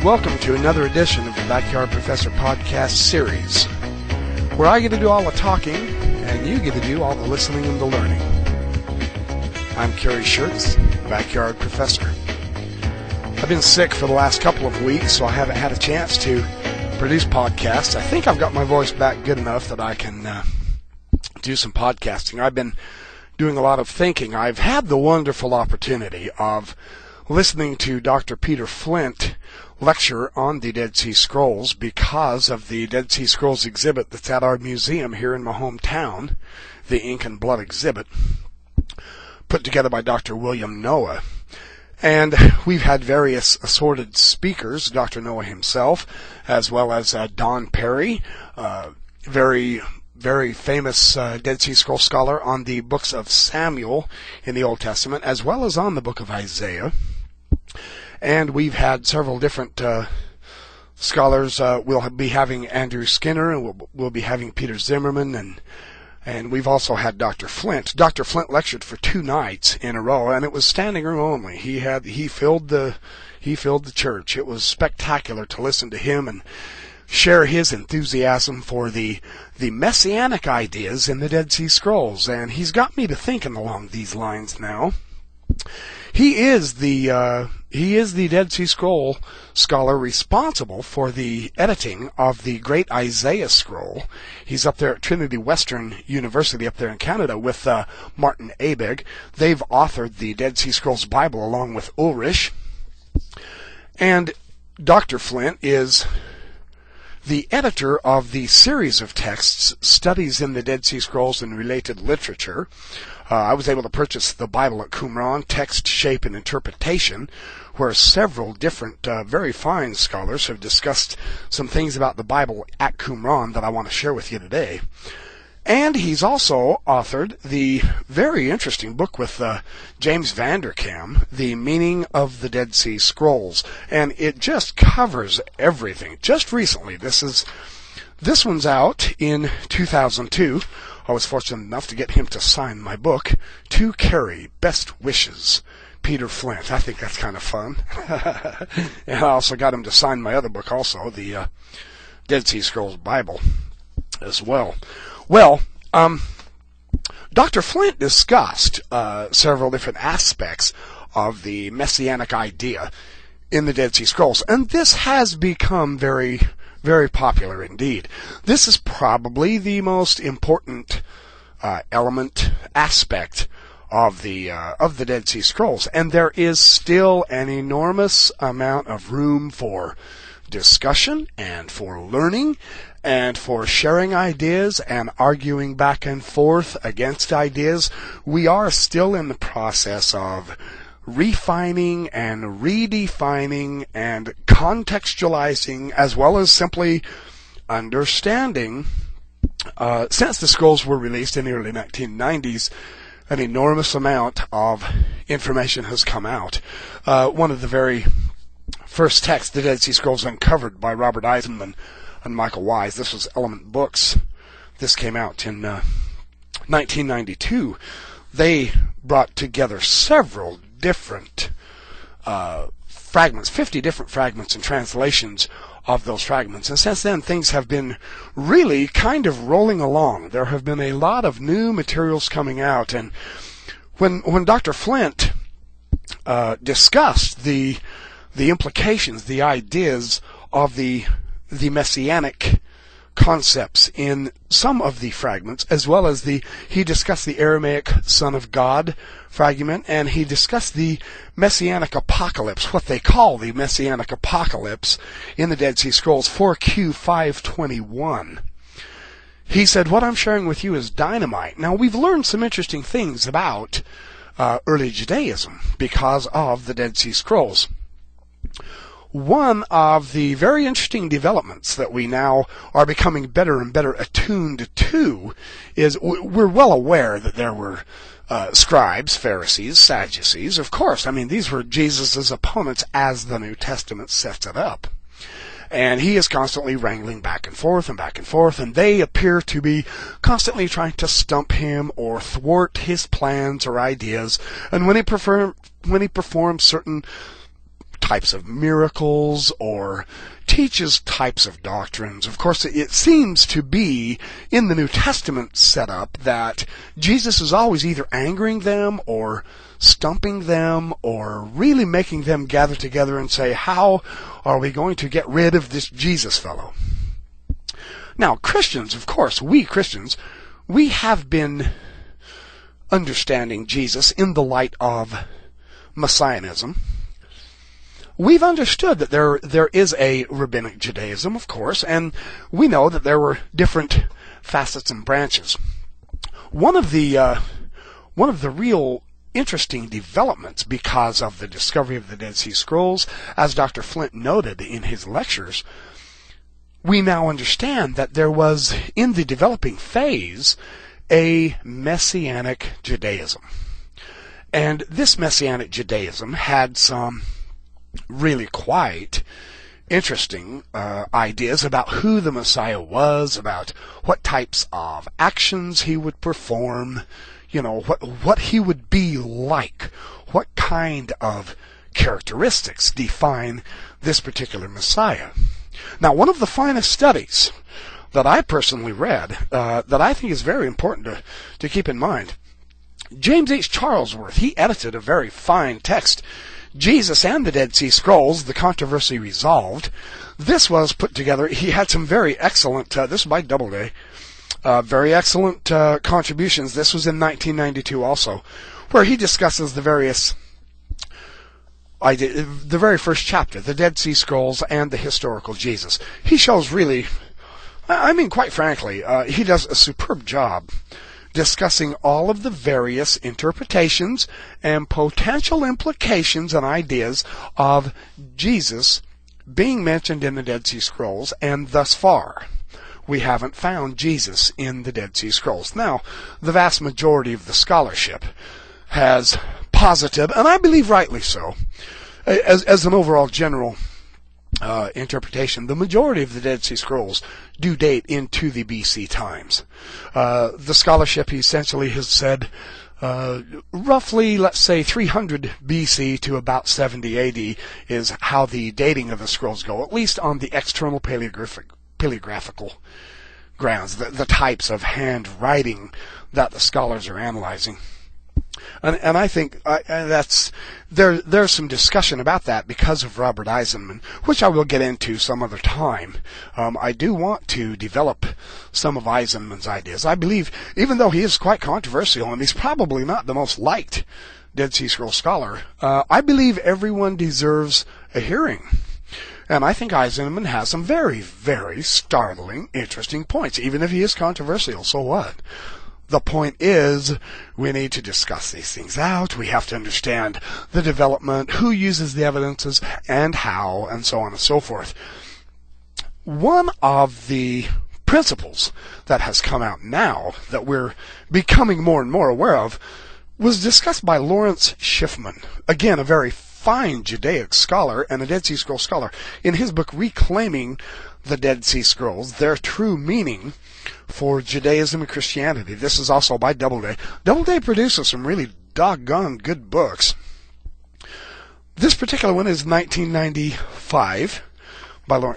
Welcome to another edition of the Backyard Professor podcast series, where I get to do all the talking and you get to do all the listening and the learning. I'm Kerry Schertz, Backyard Professor. I've been sick for the last couple of weeks, so I haven't had a chance to produce podcasts. I think I've got my voice back good enough that I can do some podcasting. I've been doing a lot of thinking. I've had the wonderful opportunity of listening to Dr. Peter Flint lecture on the Dead Sea Scrolls because of the Dead Sea Scrolls exhibit that's at our museum here in my hometown, the Ink and Blood exhibit, put together by Dr. William Noah. And we've had various assorted speakers, Dr. Noah himself, as well as Don Perry, very famous Dead Sea Scroll scholar on the books of Samuel in the Old Testament, as well as on the book of Isaiah. And we've had several different scholars. We'll be having Andrew Skinner, and we'll be having Peter Zimmerman, and we've also had Dr. Flint. Dr. Flint lectured for 2 nights in a row, and it was standing room only. He filled the church. It was spectacular to listen to him and share his enthusiasm for the Messianic ideas in the Dead Sea Scrolls. And he's got me to thinking along these lines now. He is the Dead Sea Scroll scholar responsible for the editing of the great Isaiah scroll. He's up there at Trinity Western University up there in Canada with Martin Abegg. They've authored the Dead Sea Scrolls Bible along with Ulrich. And Dr. Flint is the editor of the series of texts, Studies in the Dead Sea Scrolls and Related Literature. I was able to purchase the Bible at Qumran, Text, Shape, and Interpretation, where several different very fine scholars have discussed some things about the Bible at Qumran that I want to share with you today. And he's also authored the very interesting book with James Vanderkam, The Meaning of the Dead Sea Scrolls. And it just covers everything. Just recently, this one's out in 2002. I was fortunate enough to get him to sign my book, To Kerry, Best Wishes, Peter Flint. I think that's kind of fun. And I also got him to sign my other book also, the Dead Sea Scrolls Bible as well. Well, Dr. Flint discussed several different aspects of the Messianic idea in the Dead Sea Scrolls, and this has become very, very popular indeed. This is probably the most important aspect of the Dead Sea Scrolls, and there is still an enormous amount of room for discussion and for learning and for sharing ideas and arguing back and forth against ideas. We are still in the process of refining and redefining and contextualizing, as well as simply understanding. Since the scrolls were released in the early 1990s, an enormous amount of information has come out. One of the very first texts, the Dead Sea Scrolls Uncovered by Robert Eisenman and Michael Wise. This was Element Books. This came out in 1992. They brought together several different fragments, 50 different fragments and translations of those fragments. And since then, things have been really kind of rolling along. There have been a lot of new materials coming out. And when Dr. Flint discussed the implications, the ideas of the Messianic concepts in some of the fragments, as well as he discussed the Aramaic Son of God fragment, and he discussed the Messianic Apocalypse, what they call the Messianic Apocalypse in the Dead Sea Scrolls, 4Q 521. He said, what I'm sharing with you is dynamite. Now, we've learned some interesting things about early Judaism because of the Dead Sea Scrolls. One of the very interesting developments that we now are becoming better and better attuned to is we're well aware that there were scribes, Pharisees, Sadducees. Of course, I mean, these were Jesus' opponents as the New Testament sets it up. And he is constantly wrangling back and forth, and they appear to be constantly trying to stump him or thwart his plans or ideas. And when he performs certain types of miracles or teaches types of doctrines. Of course, it seems to be in the New Testament setup that Jesus is always either angering them or stumping them or really making them gather together and say, how are we going to get rid of this Jesus fellow? Now, Christians, of course, we Christians, we have been understanding Jesus in the light of Messianism. We've understood that there is a rabbinic Judaism, of course, and we know that there were different facets and branches. One of the real interesting developments because of the discovery of the Dead Sea Scrolls, as Dr. Flint noted in his lectures, we now understand that there was, in the developing phase, a Messianic Judaism. And this Messianic Judaism had some really quite interesting ideas about who the Messiah was, about what types of actions he would perform, what he would be like, what kind of characteristics define this particular Messiah. Now, one of the finest studies that I personally read, that I think is very important to keep in mind, James H. Charlesworth, he edited a very fine text, Jesus and the Dead Sea Scrolls, The Controversy Resolved. This was put together, he had some very excellent, this was by Doubleday, very excellent contributions. This was in 1992 also, where he discusses the various the very first chapter, the Dead Sea Scrolls and the historical Jesus. He shows really, quite frankly, he does a superb job discussing all of the various interpretations and potential implications and ideas of Jesus being mentioned in the Dead Sea Scrolls, and thus far, we haven't found Jesus in the Dead Sea Scrolls. Now, the vast majority of the scholarship has posited, and I believe rightly so, as an overall general interpretation, the majority of the Dead Sea Scrolls do date into the BC times. The scholarship essentially has said roughly, let's say, 300 BC to about 70 AD is how the dating of the scrolls go, at least on the external paleographical grounds, the types of handwriting that the scholars are analyzing. And I think there's some discussion about that because of Robert Eisenman, which I will get into some other time. I do want to develop some of Eisenman's ideas. I believe, even though he is quite controversial and he's probably not the most liked Dead Sea Scroll scholar, I believe everyone deserves a hearing. And I think Eisenman has some very, very startling, interesting points, even if he is controversial. So what? The point is, we need to discuss these things out. We have to understand the development, who uses the evidences, and how, and so on and so forth. One of the principles that has come out now that we're becoming more and more aware of was discussed by Lawrence Schiffman, again, a very fine Judaic scholar and a Dead Sea Scroll scholar, in his book Reclaiming the Dead Sea Scrolls, Their True Meaning for Judaism and Christianity. This is also by Doubleday. Doubleday produces some really doggone good books. This particular one is 1995 by Lawrence